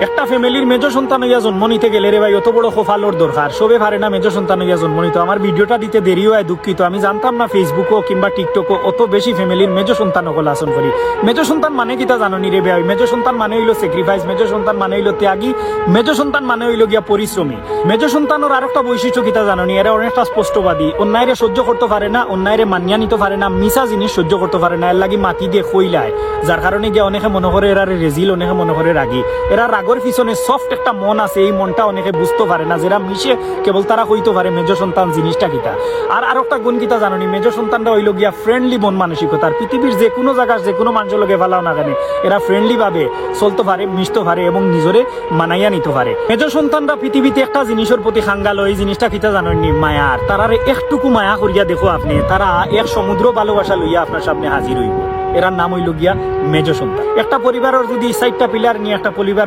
একটা ফ্যামিলির মেজো সন্তান হইয়া জন্ম নিতে গেলে রে ভাই অত বড় খোফালোর দরকার, সবে পারে না মেজো সন্তান হইয়া জন্ম নিতে। আমার ভিডিওটা দিতে দেরি হয়, দুঃখিত। আমি জানতাম না ফেসবুকও কিংবা টিকটকও অত বেশি ফ্যামিলির মেজো সন্তান সকল আসন করি। মেজো সন্তান মানে কিতা জানো নি রে ভাই? মেজো সন্তান মানে হইলো স্যাক্রিফাইস, মেজো সন্তান মানে হইলো ত্যাগী, মেজো সন্তান মানে হইলো গিয়া পরিশ্রমী। মেজো সন্তানের আরেকটা বৈশিষ্ট্য কিতা জানো নি? এরা অনেকটা স্পষ্টবাদী, অন্যায়রে সহ্য করতে পারে না, অন্যায়রে মানিয়া নিতে পারে না, মিছা জিনিস সহ্য করতে পারে না, এর লাগি মাটি দিয়ে খইলায়, যার কারণে গিয়া অনেকে মনে করে এরা রেজিল, অনেকে মনে করে রাগী। এরা রাগর পিছনে সফট একটা মন আছে, এই মনটা অনেকে বুঝতে পারে না, যারা মিশে কেবল তারা কইতে পারে মেজো সন্তান জিনিসটা কিতা। আর আরেকটা গুণ কিতা জানো নি? মেজো সন্তানটা হইল গিয়া ফ্রেন্ডলি মন মানসিকতার। পৃথিবীর যে কোনো জায়গার যে কোনো মানুষের লগে ফেলাও না কেন, এরা ফ্রেন্ডলি ভাবে চলতে পারে, মিশতে পারে এবং নিজরে মানাইয়া নিতে পারে। মেজো সন্তানরা পৃথিবীতে একটা জিনিসের প্রতি খাঙ্গাল, এই জিনিসটা কিতা জানেন নি? মায়ার। তারারে একটুকু মায়া করিয়া দেখো আপনি, তারা এক সমুদ্র ভালোবাসা লইয়া আপনার সামনে হাজির হইব। এরার নাম হইল গিয়া মেজো সন্তান। একটা পরিবারের যদি 4টা পিলার নিয়ে একটা পরিবার